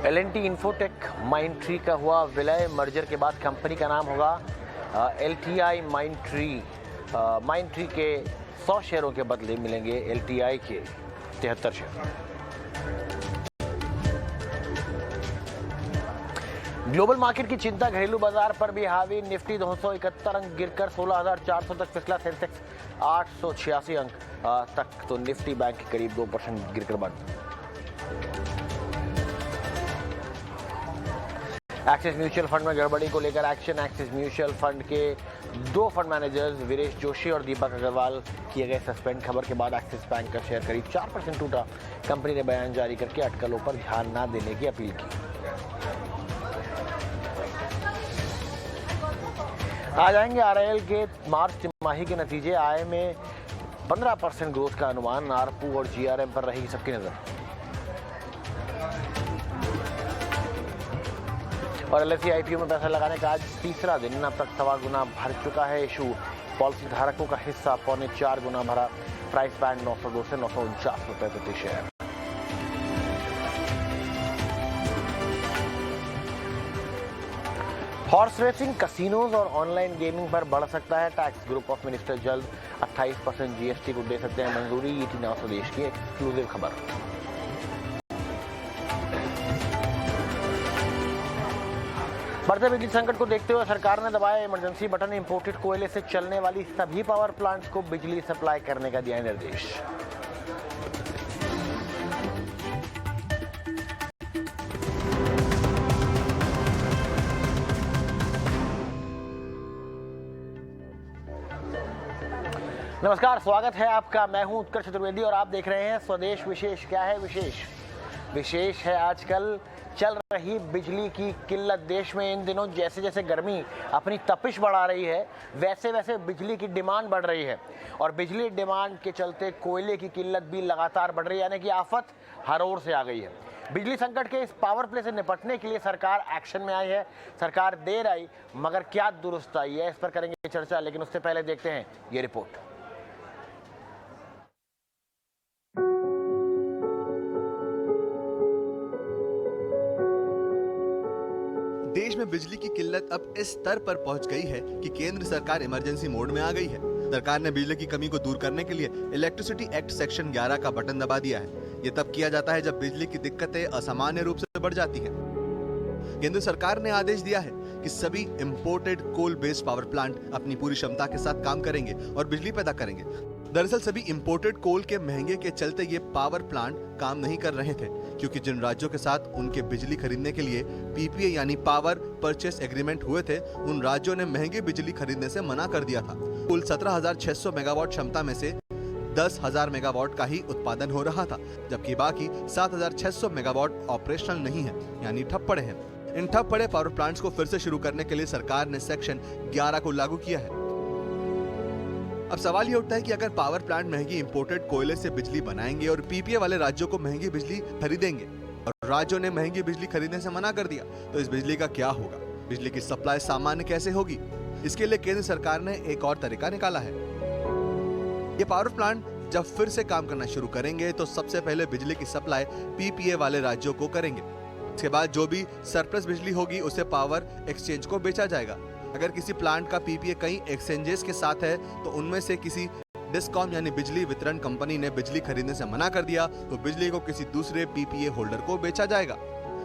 L&T infotech Mindtree का हुआ विलय। मर्जर के बाद कंपनी का नाम होगा LTI माइंडट्री। माइंडट्री के 100 शेयरों के बदले मिलेंगे LTI के 73 शेयर। ग्लोबल मार्केट की चिंता घरेलू बाजार पर भी हावी। निफ्टी 271 अंक गिरकर 16,400 तक फिसला। सेंसेक्स 886 अंक तक तो निफ्टी बैंक के करीब 2% गिरकर बंद। एक्सिस म्यूचुअल फंड में गड़बड़ी को लेकर एक्शन। एक्सिस म्यूचुअल फंड के 2 फंड मैनेजर्स वीरेश जोशी और दीपक अग्रवाल किए गए सस्पेंड। खबर के बाद एक्सिस बैंक का शेयर करीब 4% टूटा। कंपनी ने बयान जारी करके अटकलों पर ध्यान न देने की अपील की। आ जाएंगे RIL के मार्च तिमाही के नतीजे। आय में 15% ग्रोथ का अनुमान। आरपू और GRM पर रहेगी सबकी नजर। और LSE IPO में पैसा लगाने का आज तीसरा दिन। अब तक 1.25 गुना भर चुका है इशू। पॉलिसी धारकों का हिस्सा 3.25 गुना भरा। प्राइस बैंड 902 से 949 रुपए प्रति शेयर। हॉर्स रेसिंग, कसिनोज और ऑनलाइन गेमिंग पर बढ़ सकता है टैक्स। ग्रुप ऑफ मिनिस्टर जल्द 28% GST को दे सकते हैं मंजूरी। ET नाउ स्वदेश की एक्सक्लूसिव खबर। बढ़ते बिजली संकट को देखते हुए सरकार ने दबाया इमरजेंसी बटन। इंपोर्टेड कोयले से चलने वाली सभी पावर प्लांट्स को बिजली सप्लाई करने का दिया निर्देश। नमस्कार, स्वागत है आपका। मैं हूं उत्कर्ष चतुर्वेदी और आप देख रहे हैं स्वदेश विशेष। क्या है विशेष है आजकल चल रही बिजली की किल्लत। देश में इन दिनों जैसे जैसे गर्मी अपनी तपिश बढ़ा रही है, वैसे वैसे बिजली की डिमांड बढ़ रही है। और बिजली डिमांड के चलते कोयले की किल्लत भी लगातार बढ़ रही है, यानी कि आफत हर ओर से आ गई है। बिजली संकट के इस पावर प्ले से निपटने के लिए सरकार एक्शन में आई है। सरकार देर आई मगर क्या दुरुस्त आई है, इस पर करेंगे चर्चा। लेकिन उससे पहले देखते हैं ये रिपोर्ट। देश में बिजली की किल्लत अब इस स्तर पर पहुंच गई है कि केंद्र सरकार इमरजेंसी मोड में आ गई है। सरकार ने बिजली की कमी को दूर करने के लिए इलेक्ट्रिसिटी एक्ट सेक्शन 11 का बटन दबा दिया है। ये तब किया जाता है जब बिजली की दिक्कतें असामान्य रूप से बढ़ जाती हैं। केंद्र सरकार ने आदेश दिया है कि सभी imported coal based power plant अपनी पूरी क्षमता के साथ काम करेंगे और बिजली पैदा करेंगे। दरअसल सभी इंपोर्टेड कोल के महंगे के चलते ये पावर प्लांट काम नहीं कर रहे थे, क्योंकि जिन राज्यों के साथ उनके बिजली खरीदने के लिए PPA यानी पावर परचेस एग्रीमेंट हुए थे, उन राज्यों ने महंगी बिजली खरीदने से मना कर दिया था। कुल 17,600 मेगावाट क्षमता में से 10,000 मेगावाट का ही उत्पादन हो रहा था, जबकि बाकी 7,600 मेगावाट ऑपरेशनल नहीं है, यानी ठप पड़े हैं। इन ठप पड़े पावर प्लांट्स को फिर से शुरू करने के लिए सरकार ने सेक्शन 11 को लागू किया है। अब सवाल ये उठता है कि अगर पावर प्लांट महंगी इंपोर्टेड कोयले से बिजली बनाएंगे और PPA वाले राज्यों को महंगी बिजली खरीदेंगे और राज्यों ने महंगी बिजली खरीदने से मना कर दिया, तो इस बिजली का क्या होगा? बिजली की सप्लाई सामान्य कैसे होगी? इसके लिए केंद्र सरकार ने एक और तरीका निकाला है। ये पावर प्लांट जब फिर से काम करना शुरू करेंगे तो सबसे पहले बिजली की सप्लाई PPA वाले राज्यों को करेंगे। इसके बाद जो भी सरप्लस बिजली होगी उसे पावर एक्सचेंज को बेचा जाएगा। अगर किसी प्लांट का PPA कई एक्सचेंजेस के साथ है तो उनमें से किसी डिस्कॉम यानी बिजली वितरण कंपनी ने बिजली खरीदने से मना कर दिया तो बिजली को किसी दूसरे PPA होल्डर को बेचा जाएगा।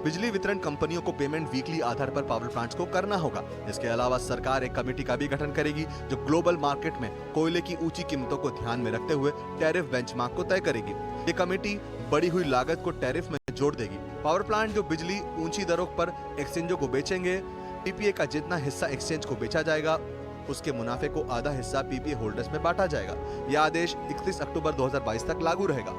बिजली वितरण कंपनियों को पेमेंट वीकली आधार पर पावर प्लांट्स को करना होगा। इसके अलावा सरकार एक कमेटी का भी गठन करेगी जो ग्लोबल मार्केट में कोयले की ऊंची कीमतों को ध्यान में रखते हुए टैरिफ बेंचमार्क को तय करेगी। ये कमेटी बढ़ी हुई लागत को टैरिफ में जोड़ देगी। पावर प्लांट जो बिजली ऊंची दरों पर एक्सचेंजों को बेचेंगे, PPA का जितना हिस्सा एक्सचेंज को बेचा जाएगा उसके मुनाफे को आधा हिस्सा PPA होल्डर्स में बांटा जाएगा। यह आदेश 31 अक्टूबर 2022 तक लागू रहेगा।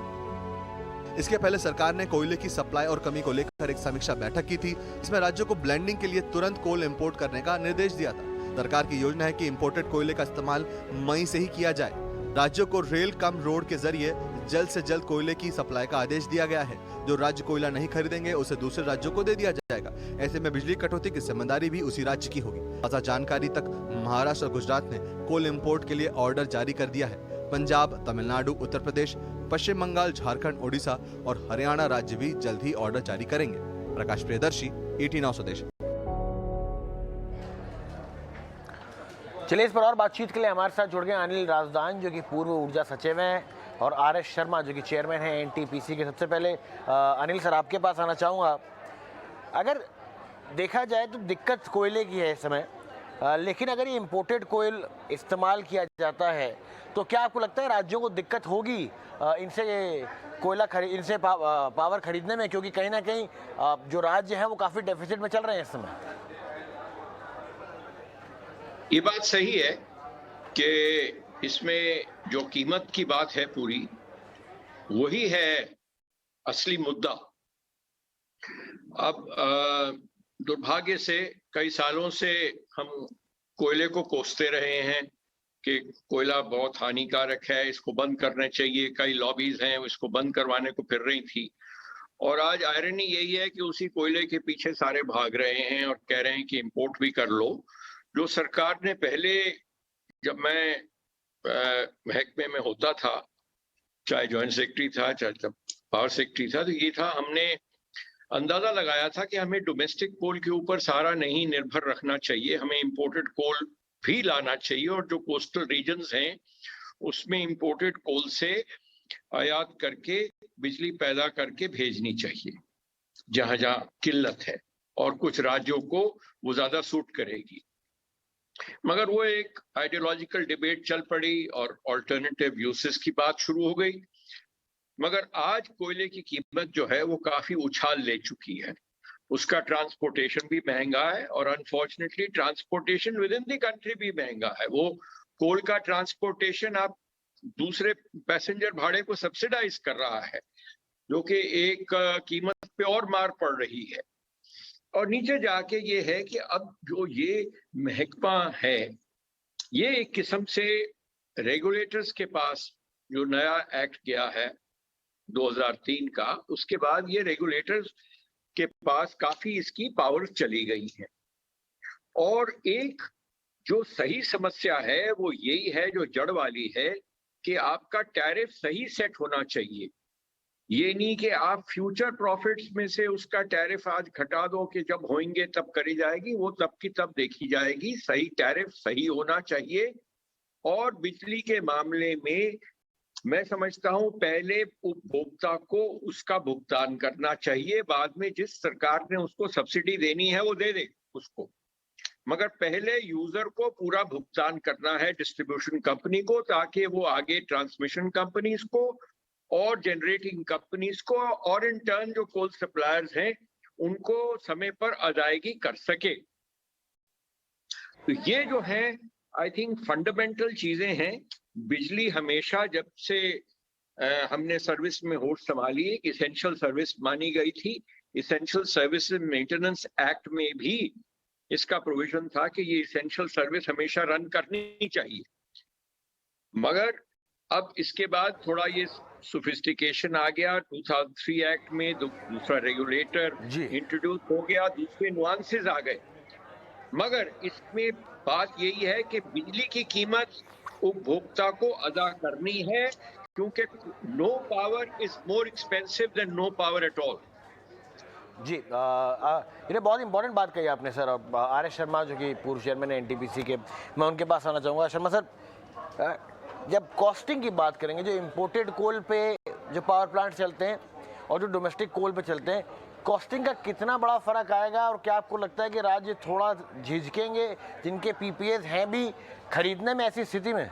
इसके पहले सरकार ने कोयले की सप्लाई और कमी को लेकर एक समीक्षा बैठक की थी, इसमें राज्यों को ब्लेंडिंग के लिए तुरंत कोल इंपोर्ट करने का निर्देश दिया था। सरकार की योजना है कि इंपोर्टेड कोयले का इस्तेमाल मई से ही किया जाए। राज्यों को रेल कम रोड के जरिए जल्द से जल्द कोयले की सप्लाई का आदेश दिया गया है। जो राज्य कोयला नहीं खरीदेंगे उसे दूसरे राज्यों को दे दिया जाएगा। ऐसे में बिजली कटौती की जिम्मेदारी भी उसी राज्य की होगी। ताजा जानकारी तक महाराष्ट्र और गुजरात ने कोल इंपोर्ट के लिए ऑर्डर जारी कर दिया है। पंजाब, तमिलनाडु, उत्तर प्रदेश, पश्चिम बंगाल, झारखंड, ओडिशा और हरियाणा राज्य भी जल्द ही ऑर्डर जारी करेंगे। प्रकाश प्रियदर्शी, ET नाउ स्वदेश। चलिए, इस पर और बातचीत के लिए हमारे साथ जुड़ गए अनिल राजदान, जो कि पूर्व ऊर्जा सचिव हैं, और RS शर्मा, जो कि चेयरमैन हैं NTPC के। सबसे पहले अनिल सर, आपके पास आना चाहूँगा। अगर देखा जाए तो दिक्कत कोयले की है इस समय, लेकिन अगर ये इम्पोर्टेड कोयल इस्तेमाल किया जाता है तो क्या आपको लगता है राज्यों को दिक्कत होगी इनसे इनसे पावर खरीदने में? क्योंकि कहीं ना कहीं जो राज्य हैं वो काफ़ी डेफिसिट में चल रहे हैं इस समय। ये बात सही है कि इसमें जो कीमत की बात है पूरी, वही है असली मुद्दा। अब दुर्भाग्य से कई सालों से हम कोयले को कोसते रहे हैं कि कोयला बहुत हानिकारक है, इसको बंद करना चाहिए। कई लॉबीज हैं इसको बंद करवाने को फिर रही थी, और आज आयरनी यही है कि उसी कोयले के पीछे सारे भाग रहे हैं और कह रहे हैं कि इंपोर्ट भी कर लो। जो सरकार ने पहले, जब मैं महकमे में होता था, चाहे ज्वाइंट सेक्रेटरी था, चाहे पावर सेक्रेटरी था, तो ये था, हमने अंदाजा लगाया था कि हमें डोमेस्टिक कोल के ऊपर सारा नहीं निर्भर रखना चाहिए, हमें इंपोर्टेड कोल भी लाना चाहिए, और जो कोस्टल रीजन्स हैं उसमें इंपोर्टेड कोल से आयात करके बिजली पैदा करके भेजनी चाहिए जहां जहां किल्लत है, और कुछ राज्यों को वो ज्यादा सूट करेगी। मगर वो एक आइडियोलॉजिकल डिबेट चल पड़ी और ऑल्टरनेटिव यूसेस की बात शुरू हो गई। मगर आज कोयले की कीमत जो है वो काफी उछाल ले चुकी है, उसका ट्रांसपोर्टेशन भी महंगा है, और unfortunately transportation with in the country भी महंगा है। वो कोल का ट्रांसपोर्टेशन आप दूसरे पैसेंजर भाड़े को सब्सिडाइज कर रहा है, जो कि एक कीमत पे और मार पड़ रही है। और नीचे जाके ये है कि अब जो ये महकमा है, ये एक किस्म से रेगुलेटर्स के पास जो नया एक्ट गया है 2003 का, उसके बाद ये रेगुलेटर्स के पास काफी इसकी पावर चली गई है। और एक जो सही समस्या है वो यही है, जो जड़ वाली है, कि आपका टैरिफ सही सेट होना चाहिए। ये नहीं कि आप फ्यूचर प्रॉफिट्स में से उसका टैरिफ आज घटा दो कि जब होंगे तब करी जाएगी, वो तब की तब देखी जाएगी। सही टैरिफ सही होना चाहिए। और बिजली के मामले में मैं समझता हूं पहले उपभोक्ता को उसका भुगतान करना चाहिए, बाद में जिस सरकार ने उसको सब्सिडी देनी है वो दे दे उसको, मगर पहले यूजर को पूरा भुगतान करना है, डिस्ट्रीब्यूशन कंपनी को, ताकि वो आगे ट्रांसमिशन कंपनीज को और जनरेटिंग कंपनीज को और इन टर्न जो कोल सप्लायर्स हैं उनको समय पर अदायगी कर सके। तो ये जो है आई थिंक फंडामेंटल चीजें हैं। बिजली हमेशा जब से हमने सर्विस में होश संभाली, एक इसेंशियल सर्विस मानी गई थी। इसेंशियल सर्विस मेंटेनेंस एक्ट में भी इसका प्रोविजन था कि ये इसेंशियल सर्विस हमेशा रन करनी चाहिए। मगर अब इसके बाद थोड़ा ये सोफिस्टिकेशन आ गया। 2003 एक्ट में दूसरा रेगुलेटर इंट्रोड्यूस हो गया, दूसरे नुआंसेस आ गए। मगर इसमें बात यही है कि बिजली की कीमत उपभोक्ता को अदा करनी है, क्योंकि no power is more expensive than no power at all. जी, ये बहुत इंपॉर्टेंट बात कही आपने सर। RS शर्मा, जो कि पूर्व चेयरमैन है NTPC के, मैं उनके पास आना चाहूँगा। शर्मा सर, जब कॉस्टिंग की बात करेंगे, जो इम्पोर्टेड कोल पे जो पावर प्लांट चलते हैं और जो डोमेस्टिक कोल पे चलते हैं, कॉस्टिंग का कितना बड़ा फर्क आएगा? और क्या आपको लगता है कि राज्य थोड़ा झिझकेंगे जिनके PPAs हैं भी खरीदने में ऐसी स्थिति में?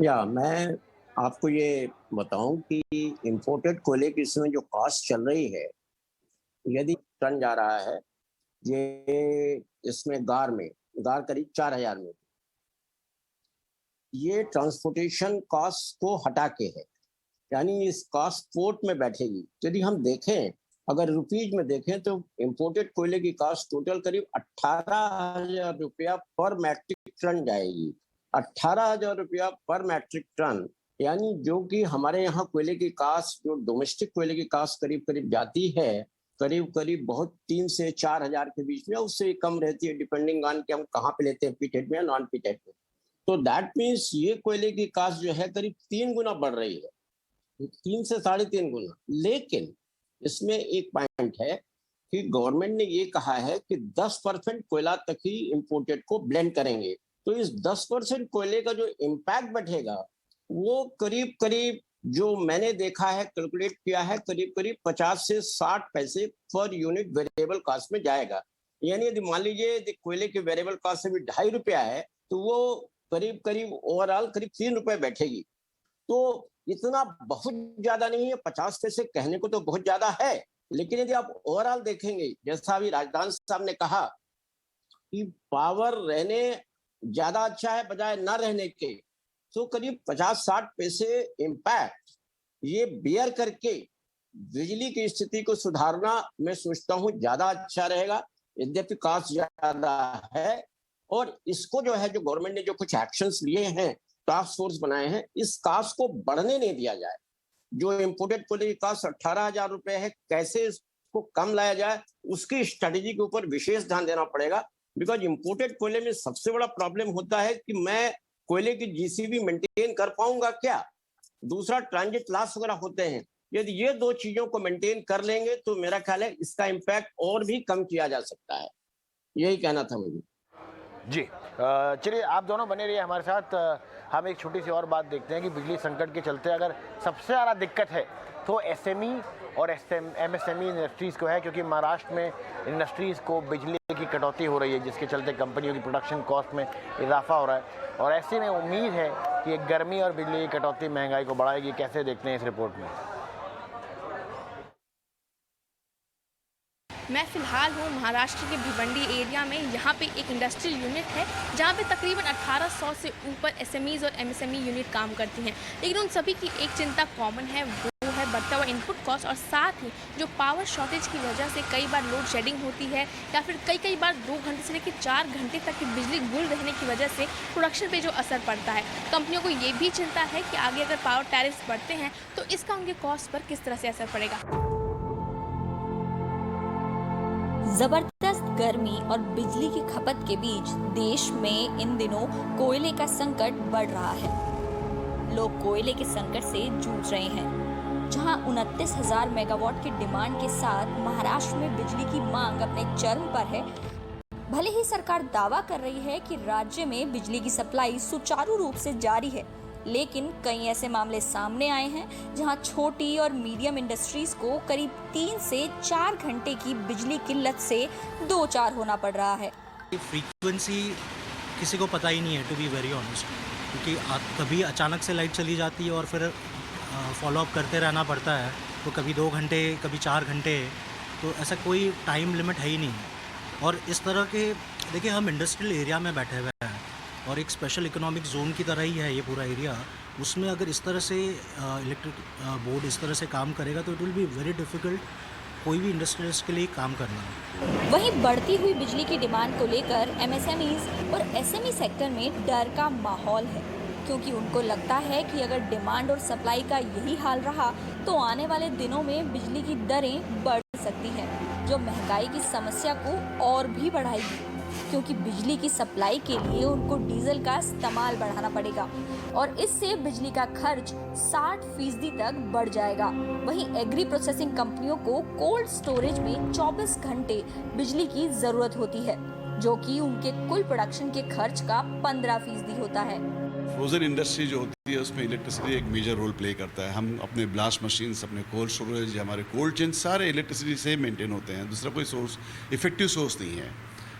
मैं आपको ये बताऊं कि इंपोर्टेड कोयले की इसमें जो कॉस्ट चल रही है, यदि टन जा रहा है, ये इसमें गार करीब 4000 में, ये ट्रांसपोर्टेशन कॉस्ट को हटा के है, यानी इस कॉस्ट पोर्ट में बैठेगी। यदि हम देखें, अगर रुपीज में देखें, तो इंपोर्टेड कोयले की कॉस्ट टोटल करीब 18,000 रुपया पर मैट्रिक टन जाएगी। 18,000 रुपया पर मैट्रिक टन, यानी जो कि हमारे यहाँ कोयले की कास्ट, जो डोमेस्टिक कोयले की कास्ट करीब करीब जाती है, करीब बहुत 3 से 4,000 के बीच में, उससे कम रहती है, डिपेंडिंग ऑन कि हम कहाँ पे लेते हैं, पिटेड में या नॉन पिटेड में। तो दैट मीन्स ये कोयले की कास्ट जो है करीब 3 गुना बढ़ रही है, 3 से 3.5 गुना। लेकिन इसमें एक पॉइंट है कि गवर्नमेंट ने ये कहा है कि 10% कोयला तक ही इंपोर्टेड को ब्लेंड करेंगे। तो इस 10% कोयले का जो इम्पैक्ट बैठेगा वो करीब करीब, जो मैंने देखा है, कैलकुलेट किया है, करीब करीब 50 से 60 पैसे पर यूनिट वेरिएबल कॉस्ट में जाएगा। यानी यदि मान लीजिए कोयले के वेरिएबल कॉस्ट से भी 2.5 रुपया है तो वो करीब करीब ओवरऑल करीब 3 रुपए बैठेगी। तो इतना बहुत ज्यादा नहीं है, 50 पैसे कहने को तो बहुत ज्यादा है, लेकिन यदि आप ओवरऑल देखेंगे, जैसा अभी राजदान साहब ने कहा कि पावर रहने ज्यादा अच्छा है बजाय न रहने के, तो करीब 50-60 पैसे इम्पैक्ट ये बेयर करके बिजली की स्थिति को सुधारना मैं सोचता हूँ ज्यादा अच्छा रहेगा। यद्यपि कॉस्ट ज्यादा है और इसको जो है, जो गवर्नमेंट ने जो कुछ एक्शंस लिए हैं, टास्क फोर्स बनाए हैं, इस कॉस्ट को बढ़ने नहीं दिया जाए। जो इम्पोर्टेड कोयले की कॉस्ट 18,000 रुपए है, कैसे इसको कम लाया जाए उसकी स्ट्रेटेजी के ऊपर विशेष ध्यान देना पड़ेगा। बिकॉज इम्पोर्टेड कोयले में सबसे बड़ा प्रॉब्लम होता है कि मैं कोयले की जीसीबी मेंटेन कर पाऊंगा क्या, दूसरा ट्रांजिट लॉस वगैरह होते हैं। यदि ये दो चीजों को मेंटेन कर लेंगे तो मेरा ख्याल है इसका इम्पैक्ट और भी कम किया जा सकता है। यही कहना था मुझे। जी, चलिए आप दोनों बने रहिए हमारे साथ। हम एक छोटी सी और बात देखते हैं कि बिजली संकट के चलते अगर सबसे ज़्यादा दिक्कत है तो एसएमई और एमएसएमई इंडस्ट्रीज़ को है, क्योंकि महाराष्ट्र में इंडस्ट्रीज़ को बिजली की कटौती हो रही है, जिसके चलते कंपनियों की प्रोडक्शन कॉस्ट में इजाफा हो रहा है। और ऐसे में उम्मीद है कि गर्मी और बिजली की कटौती महंगाई को बढ़ाएगी। कैसे देखते हैं इस रिपोर्ट में? मैं फ़िलहाल हूँ महाराष्ट्र के भिवंडी एरिया में। यहाँ पे एक इंडस्ट्रियल यूनिट है जहाँ पे तकरीबन 1800 से ऊपर एसएमईज़ और एमएसएमई यूनिट काम करती हैं, लेकिन उन सभी की एक चिंता कॉमन है, वो है बढ़ता हुआ इनपुट कॉस्ट और साथ ही जो पावर शॉर्टेज की वजह से कई बार लोड शेडिंग होती है या फिर कई बार 2 घंटे से लेकर 4 घंटे तक की बिजली गुल रहने की वजह से प्रोडक्शन पे जो असर पड़ता है। कंपनियों को ये भी चिंता है कि आगे अगर पावर टैरिफ्स बढ़ते हैं तो इसका उनके कॉस्ट पर किस तरह से असर पड़ेगा। जबरदस्त गर्मी और बिजली की खपत के बीच देश में इन दिनों कोयले का संकट बढ़ रहा है। लोग कोयले के संकट से जूझ रहे हैं। जहां 29,000 मेगावाट की डिमांड के साथ महाराष्ट्र में बिजली की मांग अपने चरम पर है। भले ही सरकार दावा कर रही है कि राज्य में बिजली की सप्लाई सुचारू रूप से जारी है, लेकिन कई ऐसे मामले सामने आए हैं जहां छोटी और मीडियम इंडस्ट्रीज को करीब 3 से 4 घंटे की बिजली किल्लत से 2-4 होना पड़ रहा है। फ्रीक्वेंसी किसी को पता ही नहीं है, टू बी वेरी ऑनेस्ट, क्योंकि कभी अचानक से लाइट चली जाती है और फिर फॉलो अप करते रहना पड़ता है। तो कभी 2 घंटे, कभी 4 घंटे, तो ऐसा कोई टाइम लिमिट है ही नहीं। और इस तरह के, देखिए हम इंडस्ट्रियल एरिया में बैठे हुए हैं और एक स्पेशल इकोनॉमिक जोन की तरह ही है ये पूरा एरिया। उसमें अगर इस तरह से इलेक्ट्रिक बोर्ड इस तरह से काम करेगा तो it will be very difficult कोई भी इंडस्ट्रियलिस्ट के लिए काम करना। वहीं बढ़ती हुई बिजली की डिमांड को लेकर एमएसएमईज और एसएमई सेक्टर में डर का माहौल है, क्योंकि उनको लगता है कि अगर डिमांड और सप्लाई का यही हाल रहा तो आने वाले दिनों में बिजली की दरें बढ़ सकती हैं, जो महंगाई की समस्या को और भी बढ़ाएगी, क्योंकि बिजली की सप्लाई के लिए उनको डीजल का इस्तेमाल बढ़ाना पड़ेगा और इससे बिजली का खर्च 60% तक बढ़ जाएगा। वहीं एग्री प्रोसेसिंग कंपनियों को कोल्ड स्टोरेज में 24 घंटे बिजली की जरूरत होती है, जो कि उनके कुल प्रोडक्शन के खर्च का 15% होता है। फ्रोजन इंडस्ट्री जो होती है उसमें इलेक्ट्रिसिटी एक मेजर रोल प्ले करता है। हम अपने ब्लास्ट मशीन्स, अपने कोल्ड स्टोरेज, हमारे कोल्ड चेन सारे इलेक्ट्रिसिटी से मेंटेन होते हैं। दूसरा कोई सोर्स, इफेक्टिव सोर्स नहीं है।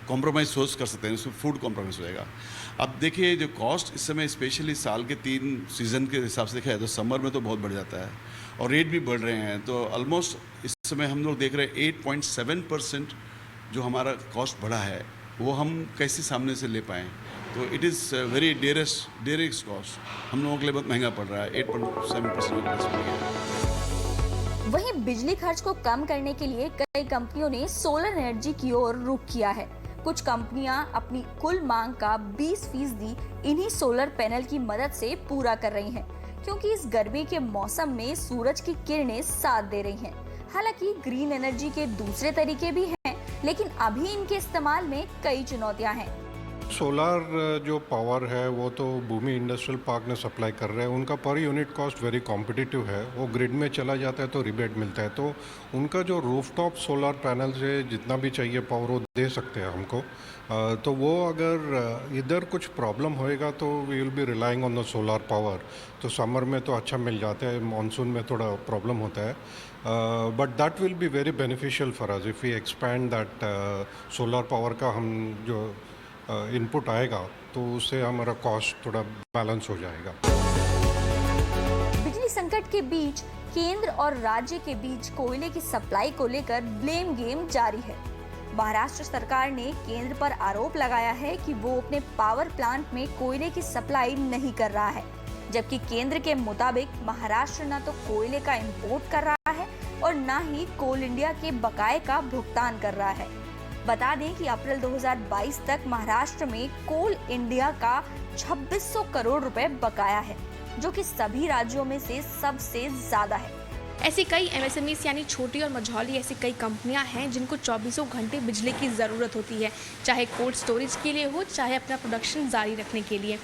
कॉम्प्रोमाइज़ सोर्स कर सकते हैं, उसमें फूड कॉम्प्रोमाइज़ होएगा। अब देखिए जो कॉस्ट इस समय स्पेशली साल के 3 सीज़न के हिसाब से देखा है तो समर में तो बहुत बढ़ जाता है और रेट भी बढ़ रहे हैं। तो ऑलमोस्ट इस समय हम लोग देख रहे हैं 8.7% जो हमारा कॉस्ट बढ़ा है वो हम कैसे सामने से ले पाएँ। तो इट इज़ वेरी डेरेस्ट कॉस्ट, हम लोगों के लिए बहुत महंगा पड़ रहा है। 8.7%। वहीं बिजली खर्च को कम करने के लिए कई कंपनियों ने सोलर एनर्जी की ओर रुख किया है। कुछ कंपनियां अपनी कुल मांग का 20% इन्हीं सोलर पैनल की मदद से पूरा कर रही हैं, क्योंकि इस गर्मी के मौसम में सूरज की किरणें साथ दे रही हैं। हालांकि ग्रीन एनर्जी के दूसरे तरीके भी हैं, लेकिन अभी इनके इस्तेमाल में कई चुनौतियां हैं। सोलार जो पावर है वो तो भूमि इंडस्ट्रियल पार्क ने सप्लाई कर रहे हैं, उनका per unit cost very competitive है, वो ग्रिड में चला जाता है तो रिबेट मिलता है, तो उनका जो रूफटॉप सोलार पैनल से जितना भी चाहिए पावर वो दे सकते हैं हमको। तो वो अगर इधर कुछ प्रॉब्लम होएगा तो we will be relying on the solar power, तो समर में तो अच्छा मिल जाता है, मानसून में थोड़ा प्रॉब्लम होता है, but that will be very beneficial for us if we expand that solar power का हम जो इनपुट आएगा तो उससे हमारा कॉस्ट थोड़ा बैलेंस हो जाएगा। बिजली संकट के बीच केंद्र और राज्य के बीच कोयले की सप्लाई को लेकर ब्लेम गेम जारी है। महाराष्ट्र सरकार ने केंद्र पर आरोप लगाया है कि वो अपने पावर प्लांट में कोयले की सप्लाई नहीं कर रहा है, जबकि केंद्र के मुताबिक महाराष्ट्र न तो कोयले का इंपोर्ट कर रहा है और न ही कोल इंडिया के बकाये का भुगतान कर रहा है। बता दें कि अप्रैल 2022 तक महाराष्ट्र में कोल इंडिया का 2600 करोड़ रुपए बकाया है, जो कि सभी राज्यों में से सबसे ज्यादा है। ऐसी कई एमएसएमईज यानी छोटी और मझौली ऐसी कई कंपनियां हैं जिनको 24 घंटे बिजली की ज़रूरत होती है, चाहे कोल्ड स्टोरेज के लिए हो, चाहे अपना प्रोडक्शन जारी रखने के लिए।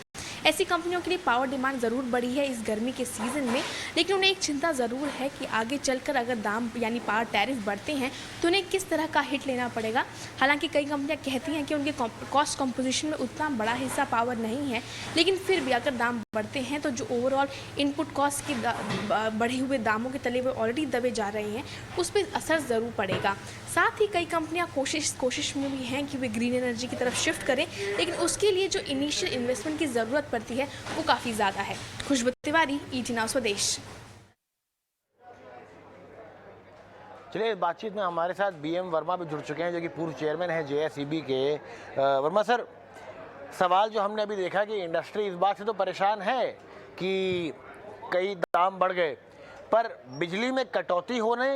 ऐसी कंपनियों के लिए पावर डिमांड ज़रूर बढ़ी है इस गर्मी के सीज़न में, लेकिन उन्हें एक चिंता ज़रूर है कि आगे चलकर अगर दाम यानी पावर टैरिफ बढ़ते हैं तो उन्हें किस तरह का हिट लेना पड़ेगा। हालांकि कई कंपनियां कहती हैं कि उनके कॉस्ट कंपोजिशन में उतना बड़ा हिस्सा पावर नहीं है, लेकिन फिर भी अगर दाम बढ़ते हैं तो जो ओवरऑल इनपुट कॉस्ट के बढ़े हुए दामों के तले वो ऑलरेडी दबे जा रहे हैं, उस पर असर ज़रूर पड़ेगा। साथ ही कई कंपनियां कोशिश में भी हैं कि वे ग्रीन एनर्जी की तरफ शिफ्ट करें, लेकिन उसके लिए जो इनिशियल इन्वेस्टमेंट की ज़रूरत पड़ती है वो काफ़ी ज़्यादा है। खुशबू तिवारी, ET नाउ स्वदेश। चलिए, इस बातचीत में हमारे साथ BM वर्मा भी जुड़ चुके हैं, जो कि पूर्व चेयरमैन हैं JSEB के। वर्मा सर, सवाल जो हमने अभी देखा कि इंडस्ट्री इस बात से तो परेशान है कि कई दाम बढ़ गए, पर बिजली में कटौती होने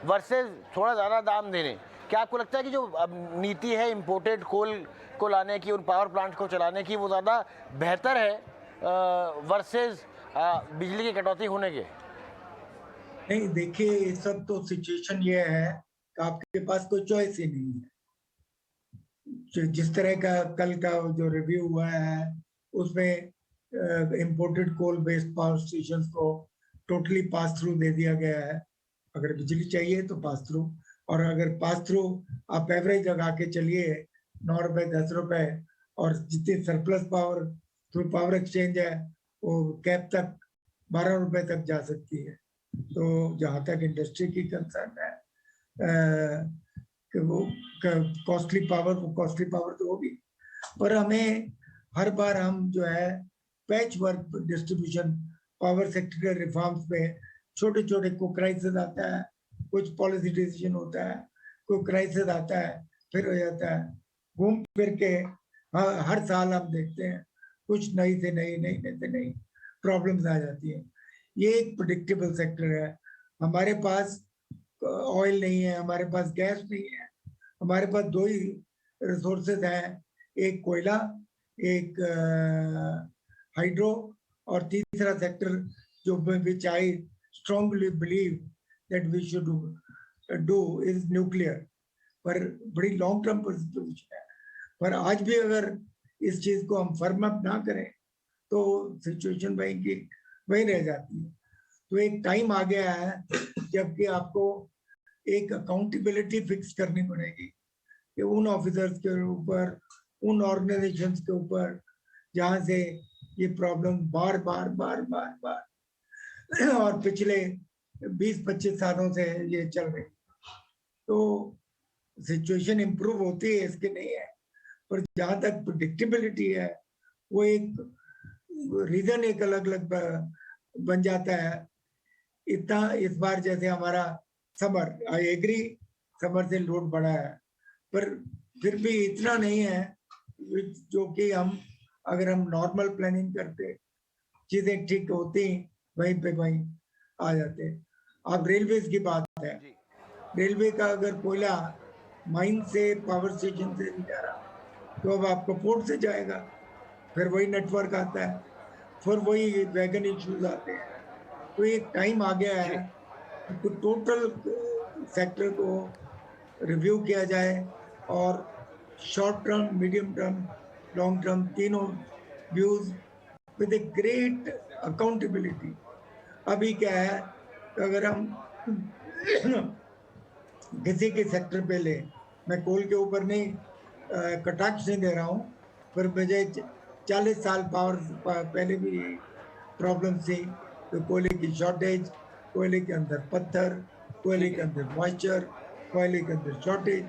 वर्सेस थोड़ा ज़्यादा दाम देने, क्या आपको लगता है कि जो अब नीति है इम्पोर्टेड कोल को लाने की, उन पावर प्लांट को चलाने की, वो ज़्यादा बेहतर है वर्सेस बिजली की कटौती होने के? नहीं, देखिए, इस सब तो सिचुएशन ये है कि आपके पास कोई चॉइस ही नहीं है। जिस तरह का कल का जो रिव्यू हुआ है उसमें imported coal based power stations को टोटली पास थ्रू दे दिया गया है। अगर बिजली चाहिए तो पास थ्रू, और अगर पास थ्रू आप एवरेज लगा के चलिए 9 रुपए 10 रुपए, और जितनी surplus power through power exchange है वो कैप तक 12 रुपए तक जा सकती है। तो जहाँ तक इंडस्ट्री की कंसर्न है कि वो कॉस्टली पावर तो होगी, पर हमें हर बार हम जो है patch work distribution power sector के रिफॉर्म्स में छोटे छोटे को क्राइसिस आता है, कुछ पॉलिसी डिसीजन होता है, कोई क्राइसिस आता है, फिर हो जाता है, घूम फिर के हर साल हम देखते हैं कुछ नई से नई प्रॉब्लम्स आ जाती हैं। ये एक प्रेडिक्टेबल सेक्टर है। हमारे पास ऑयल नहीं है, हमारे पास गैस नहीं है, हमारे पास दो ही रिसोर्सेज हैं, एक कोयला, एक हाइड्रो, और तीसरा सेक्टर जो which I strongly believe that we should do is nuclear, पर बड़ी लॉन्ग टर्म पोजीशन है। पर आज भी अगर इस चीज को हम फर्म अप ना करें तो सिचुएशन वही रह जाती है। तो एक टाइम आ गया है जबकि आपको एक अकाउंटेबिलिटी फिक्स करनी पड़ेगी कि उन ऑफिसर्स के ऊपर, उन ऑर्गेनाइजेशंस के ऊपर जहां से ये प्रॉब्लम बार और पिछले 20-25 सालों से ये चल रही, तो सिचुएशन इम्प्रूव होती है, इसके नहीं है, पर जहां तक प्रेडिक्टेबिलिटी है वो एक रीजन एक अलग अलग बन जाता है। इतना इस बार जैसे हमारा समर, आई एग्री, समर से लोड बढ़ा है, पर फिर भी इतना नहीं है जो कि हम अगर हम नॉर्मल प्लानिंग करते, चीजें ठीक होती, वहीं पे वहीं आ जाते। अब रेलवे की बात है, रेलवे का अगर कोयला माइन से पावर स्टेशन से नहीं जा रहा तो अब आपको पोर्ट से जाएगा, फिर वही नेटवर्क आता है, फिर वही वैगन इश्यूज आते हैं। तो एक टाइम आ गया है तो टोटल सेक्टर को रिव्यू किया जाए और short term, medium term long term, तीनों views with a great accountability. अभी क्या है, अगर हम किसी के सेक्टर पे ले, मैं कोल के ऊपर नहीं कटाक्ष नहीं दे रहा हूँ, पर मुझे 40 साल पावर पहले भी प्रॉब्लम थी। तो कोयले की शॉर्टेज, कोयले के अंदर पत्थर, कोयले के अंदर मॉइस्चर, कोयले के अंदर शॉर्टेज,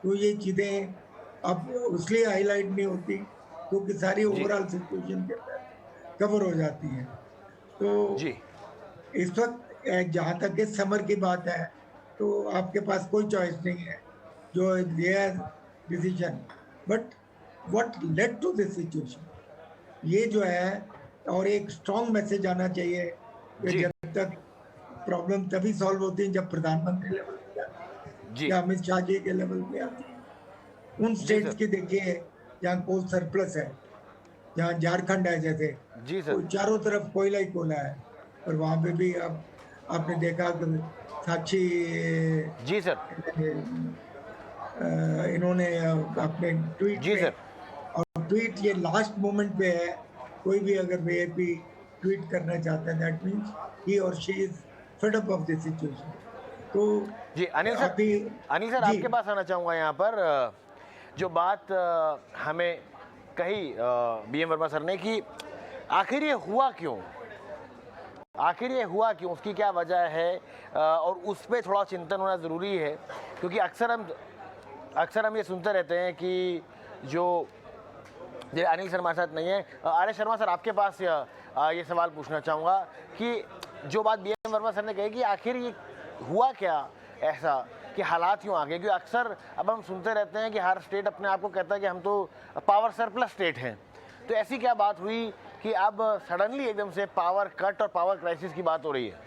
तो ये चीज़ें अब इसलिए हाईलाइट नहीं होती क्योंकि सारी ओवरऑल सिचुएशन के अंदर कवर हो जाती है। तो जी इस वक्त जहाँ तक इस समर की बात है, तो आपके पास कोई चॉइस नहीं है, जो ये decision. But what led to this situation, ये जो है, और एक स्ट्रॉन्ग मैसेज आना चाहिए कि जी। जब तक प्रॉब्लम तभी सॉल्व होती है जब प्रधानमंत्री लेवल पे जाती है जी या अमित शाह जी के लेवल पे आती है। उन स्टेट्स की देखिए जहाँ कोल सरप्लस है, जहाँ झारखंड है जैसे, जी तो सर। चारों तरफ कोयला ही कोयला है, और वहाँ पे भी अब आपने देखा कि साक्षी जी सर। इन्होंने अपने ट्वीट जी में, सर। और ट्वीट ये लास्ट मोमेंट पे है, कोई भी अगर वीआईपी ट्वीट करना चाहता है, दैट मींस ही और she is fed up of this situation. तो जी अनिल सर, अभी अनिल सर जी। आपके पास आना चाहूँगा यहाँ पर। जो बात हमें कही बीएम वर्मा सर ने कि आखिर ये हुआ क्यों, आखिर ये हुआ क्यों, उसकी क्या वजह है, और उस पर थोड़ा चिंतन होना ज़रूरी है, क्योंकि अक्सर हम ये सुनते रहते हैं कि जो अनिल शर्मा साथ नहीं है। आर्य शर्मा सर आपके पास ये सवाल पूछना चाहूँगा कि जो बात बीएम वर्मा सर ने कही कि आखिर ये हुआ क्या ऐसा कि हालात यूँ आ गए, क्योंकि अक्सर अब हम सुनते रहते हैं कि हर स्टेट अपने आप को कहता है कि हम तो पावर सरप्लस स्टेट हैं। तो ऐसी क्या बात हुई कि अब सडनली एकदम से पावर कट और पावर क्राइसिस की बात हो रही है?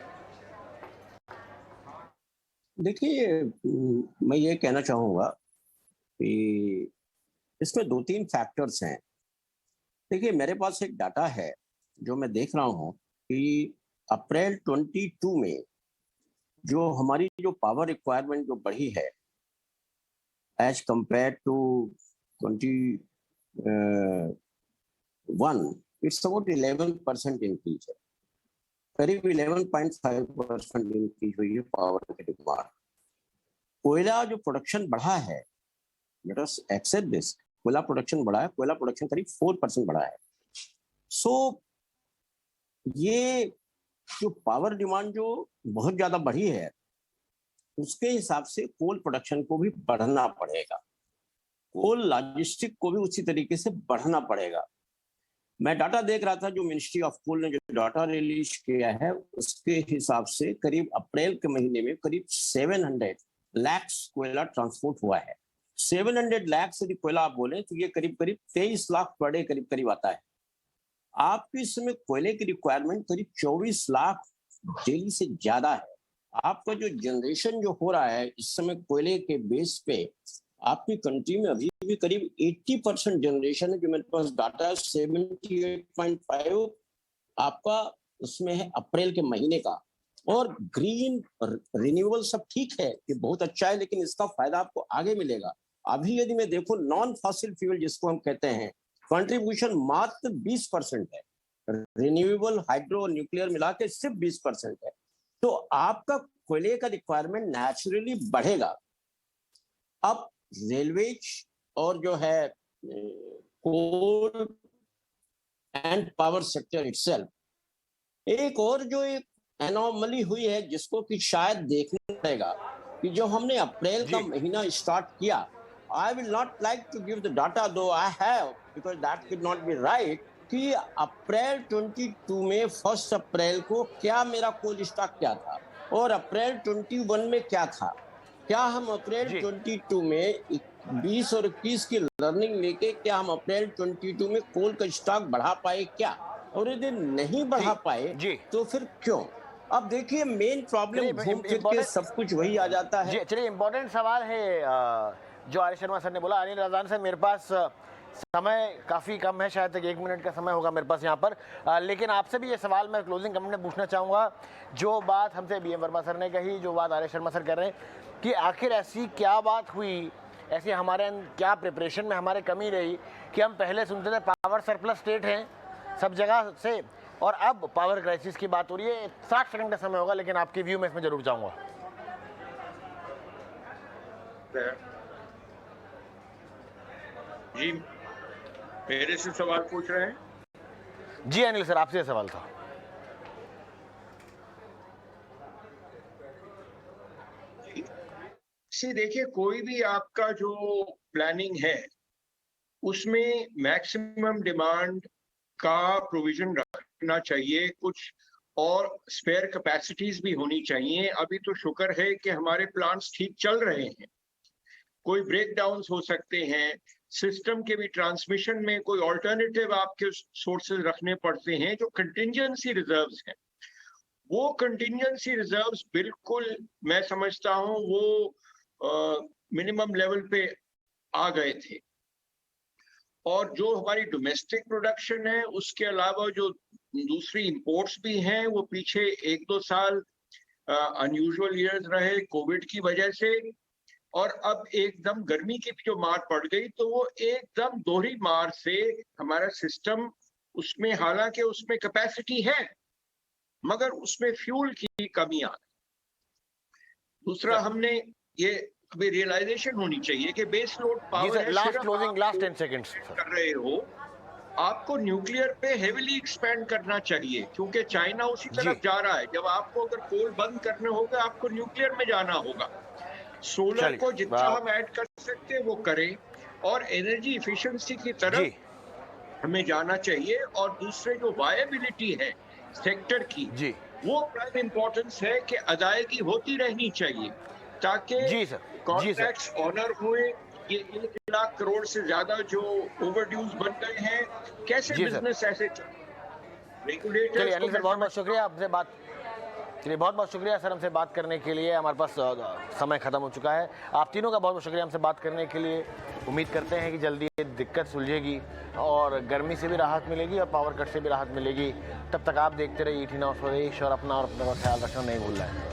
देखिए, मैं ये कहना चाहूँगा कि इसमें 2-3 फैक्टर्स हैं। देखिए, मेरे पास एक डाटा है जो मैं देख रहा हूँ कि अप्रैल 22 में जो हमारी जो पावर रिक्वायरमेंट जो बढ़ी है as compared to 21, it's about 11% increase है, करीब 11.5% इंक्रीज हुई है पावर की डिमांड। कोयला जो प्रोडक्शन बढ़ा है, लेट अस एक्सेप्ट दिस, कोयला प्रोडक्शन बढ़ा है, कोयला प्रोडक्शन करीब 4% बढ़ा है। सो ये जो पावर डिमांड जो बहुत ज्यादा बढ़ी है, उसके हिसाब से कोल प्रोडक्शन को भी बढ़ना पड़ेगा, कोल लॉजिस्टिक को भी उसी तरीके से बढ़ना पड़ेगा। मैं डाटा देख रहा था जो मिनिस्ट्री ऑफ कोल ने जो डाटा रिलीज किया है, उसके हिसाब से करीब अप्रैल के महीने में करीब 700 लाख कोयला ट्रांसपोर्ट हुआ है। 700 लाख यदि कोयला आप बोले तो ये करीब 23 लाख पर डे करीब आता है। आपकी इस समय कोयले की रिक्वायरमेंट करीब 24 लाख डेली से ज्यादा है। आपका जो जनरेशन जो हो रहा है इस समय कोयले के बेस पे, आपकी कंट्री में अभी भी करीब 80% जनरेशन है, जो मेरे पास डाटा है 78.5 आपका उसमें है अप्रैल के महीने का। और ग्रीन रिन्यूएबल सब ठीक है कि बहुत अच्छा है, लेकिन इसका फायदा आपको आगे मिलेगा। अभी यदि मैं देखूं नॉन फॉसिल फ्यूल जिसको हम कहते हैं, कंट्रीब्यूशन मात्र 20% है, रिन्यूएबल हाइड्रो और न्यूक्लियर मिला के सिर्फ 20% है। तो आपका कोयले का रिक्वायरमेंट नेचुरली बढ़ेगा। अब रेलवेज और जो है कोल एंड पावर सेक्टर इटसेल्फ, एक और जो एक एनोमली हुई है जिसको कि शायद देखना पड़ेगा कि जो हमने अप्रैल का महीना स्टार्ट किया, I will not like to give the data though I have, because that could not be right, कि अप्रैल 22 में 1 अप्रैल को क्या मेरा कोल स्टॉक क्या था और अप्रैल 21 में क्या था। क्या हम अप्रैल 22 में 20 और 21 की लर्निंग लेके क्या हम अप्रैल 22 में कोल का स्टॉक बढ़ा पाए क्या, और यदि नहीं बढ़ा पाए तो फिर क्यों। अब देखिए मेन प्रॉब्लम घूम फिर के सब कुछ वही आ जाता है। चलिए इम्पोर्टेंट सवाल है जो आर्य शर्मा सर ने बोला। अनिल रज़ान सर, मेरे पास समय काफ़ी कम है, शायद तक 1 मिनट का समय होगा मेरे पास यहाँ पर, लेकिन आपसे भी ये सवाल मैं क्लोजिंग कमेंट में पूछना चाहूँगा। जो बात हमसे बीएम वर्मा सर ने कही, जो बात आर्य शर्मा सर कर रहे हैं कि आखिर ऐसी क्या बात हुई ऐसे हमारे क्या प्रिपरेशन में हमारे कमी रही कि हम पहले सुनते थे पावर सरप्लस स्टेट है सब जगह से, और अब पावर क्राइसिस की बात हो रही है। 60 सेकंड का समय होगा, लेकिन आपकी व्यू में इसमें जरूर चाहूंगा। जी, मेरे से सवाल पूछ रहे हैं? जी अनिल सर, आपसे सवाल था। देखिए, कोई भी आपका जो प्लानिंग है उसमें मैक्सिमम डिमांड का प्रोविजन रखना चाहिए, कुछ और स्पेयर कैपेसिटीज भी होनी चाहिए। अभी तो शुक्र है कि हमारे प्लांट्स ठीक चल रहे हैं, कोई ब्रेकडाउन्स हो सकते हैं, सिस्टम के भी ट्रांसमिशन में कोई ऑल्टरनेटिव आपके सोर्सेज रखने पड़ते हैं जो कंटिंजेंसी रिजर्व्स हैं। वो कंटिंजेंसी रिजर्व्स बिल्कुल मैं समझता हूं वो मिनिमम लेवल पे आ गए थे। और जो हमारी डोमेस्टिक प्रोडक्शन है उसके अलावा जो दूसरी इंपोर्ट्स भी हैं वो पीछे 1-2 साल अनयूजुअल ईयर्स रहे कोविड की वजह से, और अब एकदम गर्मी की जो मार पड़ गई तो वो एकदम दोहरी मार से हमारा सिस्टम उसमें, हालांकि उसमें कैपेसिटी है मगर उसमें फ्यूल की कमी आ गई। दूसरा, हमने ये अभी रियलाइजेशन होनी चाहिए कि base load power last 10 seconds कर रहे हो, आपको न्यूक्लियर पे हेविली एक्सपेंड करना चाहिए क्योंकि चाइना उसी तरफ जा रहा है। जब आपको अगर कोल बंद करने होगा आपको न्यूक्लियर में जाना होगा। सोलर को जितना हम ऐड कर सकते हैं वो करें, और एनर्जी इफिशिएंसी की तरफ हमें जाना चाहिए। और दूसरे जो वायबिलिटी है सेक्टर की, वो प्राइम इंपॉर्टेंस है कि अदायगी होती रहनी चाहिए ताकि कॉन्ट्रैक्ट्स ऑनर हुए। ये 1 लाख करोड़ से ज्यादा जो ओवरड्यूज बन गए हैं, कैसे बिजनेस ऐसे रेगुलेटर्स को। बहुत बहुत शुक्रिया आपसे बात, चलिए बहुत बहुत शुक्रिया सर हमसे बात करने के लिए। हमारे पास समय खत्म हो चुका है। आप तीनों का बहुत बहुत शुक्रिया हमसे बात करने के लिए। उम्मीद करते हैं कि जल्दी ये दिक्कत सुलझेगी और गर्मी से भी राहत मिलेगी और पावर कट से भी राहत मिलेगी। तब तक आप देखते रहिए ET Now स्वदेश, और अपना और अपने का ख्याल रखना नहीं भूलना है।